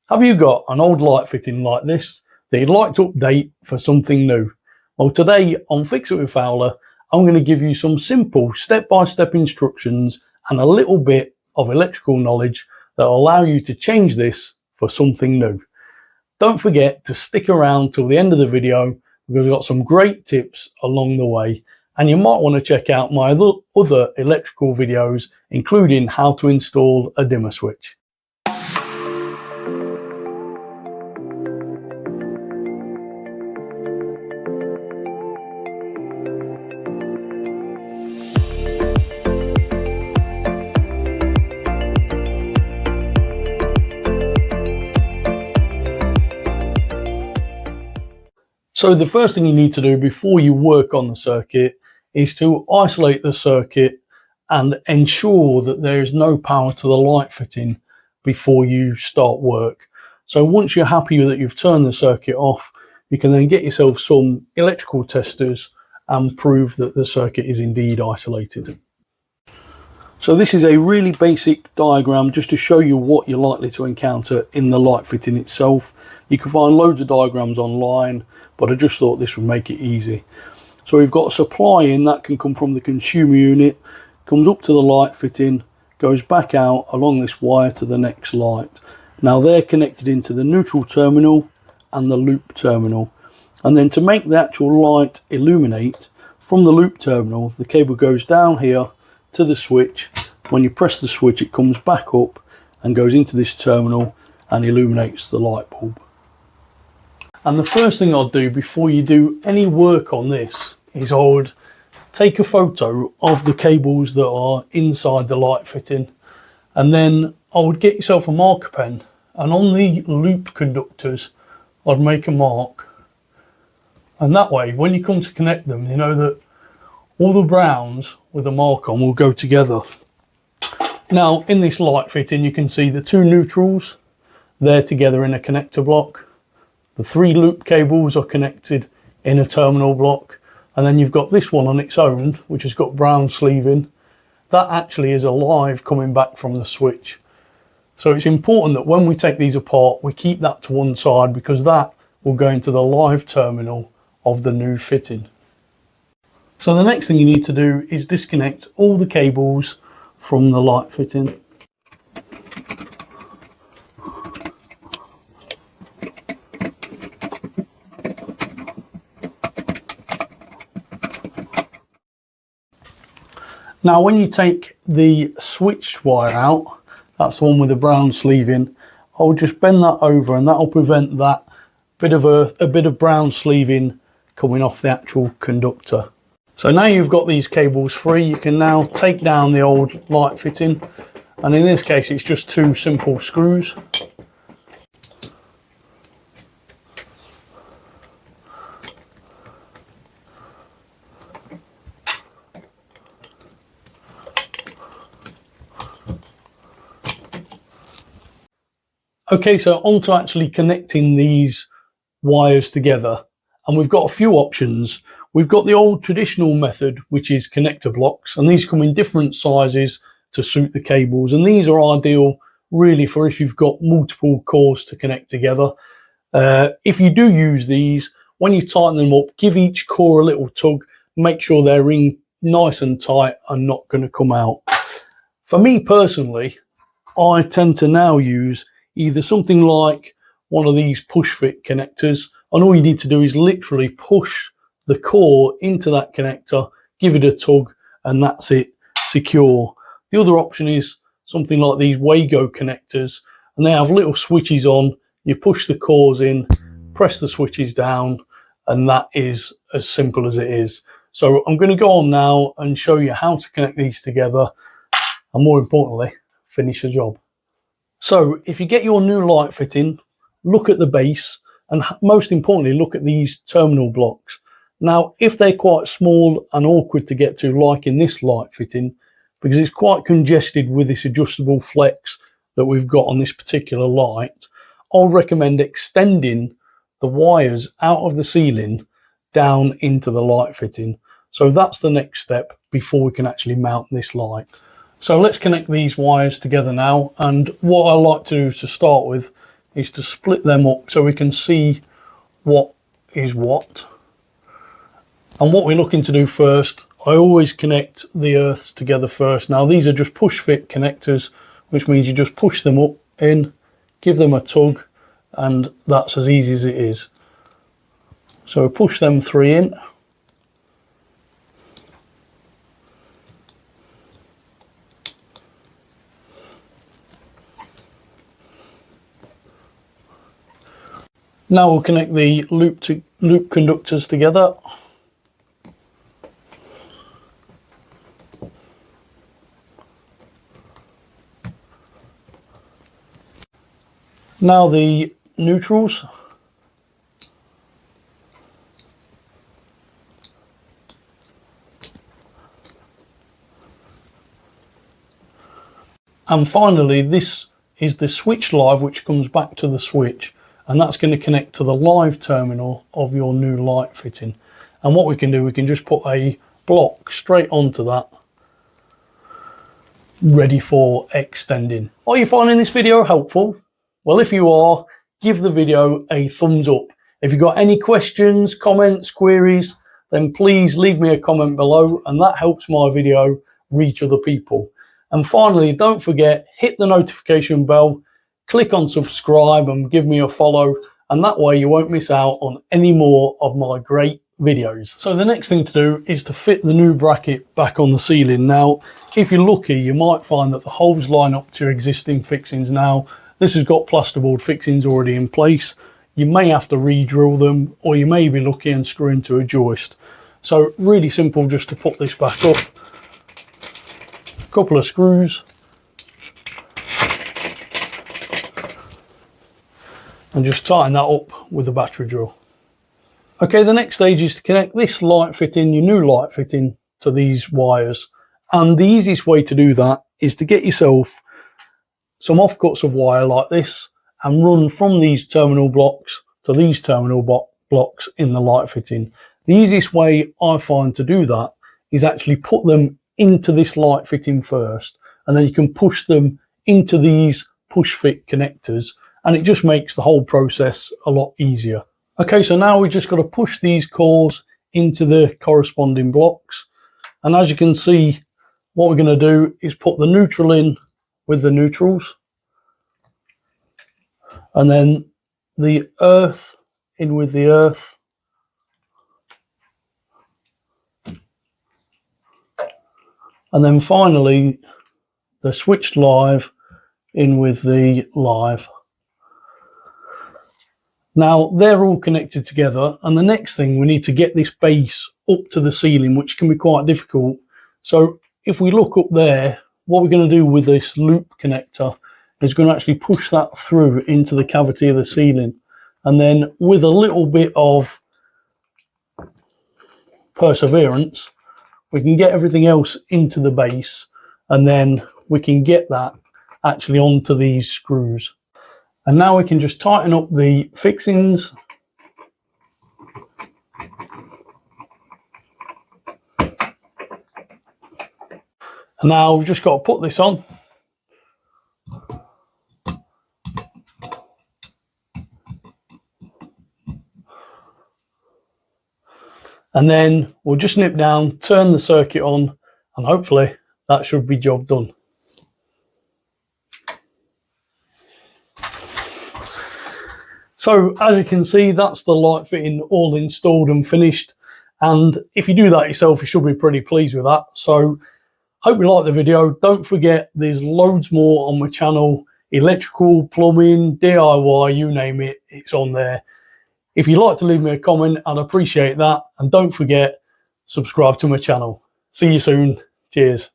Have you got an old light fitting like this that you'd like to update for something new? Well, today on Fix It with Fowler, I'm going to give you some simple step-by-step instructions and a little bit of electrical knowledge that will allow you to change this for something new. Don't forget to stick around till the end of the video because we've got some great tips along the way, and you might want to check out my other electrical videos, including how to install a dimmer switch. So the first thing you need to do before you work on the circuit is to isolate the circuit and ensure that there is no power to the light fitting before you start work. So once you're happy that you've turned the circuit off, you can then get yourself some electrical testers and prove that the circuit is indeed isolated. So this is a really basic diagram just to show you what you're likely to encounter in the light fitting itself. You can find loads of diagrams online, but I just thought this would make it easy. So we've got a supply in that can come from the consumer unit, comes up to the light fitting, goes back out along this wire to the next light. Now they're connected into the neutral terminal and the loop terminal. And then to make the actual light illuminate, from the loop terminal, the cable goes down here to the switch. When you press the switch, it comes back up and goes into this terminal and illuminates the light bulb. And the first thing I'll do before you do any work on this is I would take a photo of the cables that are inside the light fitting, and then I would get yourself a marker pen, and on the loop conductors I'd make a mark, and that way when you come to connect them, you know that all the browns with a mark on will go together. Now in this light fitting you can see the two neutrals, they're together in a connector block. The three loop cables are connected in a terminal block, and then you've got this one on its own which has got brown sleeving. That actually is a live coming back from the switch. So it's important that when we take these apart we keep that to one side because that will go into the live terminal of the new fitting. So the next thing you need to do is disconnect all the cables from the light fitting. Now when you take the switch wire out, that's the one with the brown sleeving, I'll just bend that over and that will prevent that bit of a bit of brown sleeving coming off the actual conductor. So now you've got these cables free, you can now take down the old light fitting, and in this case it's just two simple screws. Okay, so on to actually connecting these wires together, and we've got a few options. We've got the old traditional method, which is connector blocks, and these come in different sizes to suit the cables, and these are ideal really for if you've got multiple cores to connect together. If you do use these, when you tighten them up, give each core a little tug, make sure they're in nice and tight and not going to come out. For me personally, I tend to now use either something like one of these push fit connectors, and all you need to do is literally push the core into that connector, give it a tug, and that's it, secure. The other option is something like these Wago connectors, and they have little switches on. You push the cores in, press the switches down, and that is as simple as it is. So I'm going to go on now and show you how to connect these together, and more importantly, finish the job. So if you get your new light fitting, look at the base, and most importantly look at these terminal blocks. Now if they're quite small and awkward to get to, like in this light fitting, because it's quite congested with this adjustable flex that we've got on this particular light, I'll recommend extending the wires out of the ceiling down into the light fitting. So that's the next step before we can actually mount this light. So let's connect these wires together now, and what I like to do to start with is to split them up so we can see what is what. And what we're looking to do first, I always connect the earths together first. Now these are just push fit connectors, which means you just push them up in, give them a tug, and that's as easy as it is. So push them 3 in. Now we'll connect the loop conductors together. Now the neutrals. And finally, this is the switch live, which comes back to the switch, and that's going to connect to the live terminal of your new light fitting. And what we can do, we can just put a block straight onto that, ready for extending. Are you finding this video helpful? Well, if you are, give the video a thumbs up. If you've got any questions, comments, queries, then please leave me a comment below, and that helps my video reach other people. And finally, don't forget, hit the notification bell, click on subscribe and give me a follow, and that way you won't miss out on any more of my great videos. So the next thing to do is to fit the new bracket back on the ceiling. Now, if you're lucky, you might find that the holes line up to your existing fixings. Now, this has got plasterboard fixings already in place. You may have to re-drill them, or you may be lucky and screw into a joist. So really simple just to put this back up. Couple of screws and just tighten that up with a battery drill. Okay, the next stage is to connect this light fitting, your new light fitting, to these wires. And the easiest way to do that is to get yourself some offcuts of wire like this and run from these terminal blocks to these terminal blocks in the light fitting. The easiest way I find to do that is actually put them into this light fitting first, and then you can push them into these push fit connectors, and it just makes the whole process a lot easier. Okay, so now we just got to push these cores into the corresponding blocks, and as you can see, what we're going to do is put the neutral in with the neutrals, and then the earth in with the earth, and then finally the switched live in with the live. Now they're all connected together, and the next thing, we need to get this base up to the ceiling, which can be quite difficult. So if we look up there, what we're going to do with this loop connector is going to actually push that through into the cavity of the ceiling, and then with a little bit of perseverance we can get everything else into the base, and then we can get that actually onto these screws. And now we can just tighten up the fixings. And now we've just got to put this on. And then we'll just nip down, turn the circuit on, and hopefully that should be job done. So as you can see, that's the light fitting all installed and finished. And if you do that yourself, you should be pretty pleased with that. So hope you liked the video. Don't forget, there's loads more on my channel. Electrical, plumbing, DIY, you name it, it's on there. If you'd like to leave me a comment, I'd appreciate that. And don't forget, subscribe to my channel. See you soon. Cheers.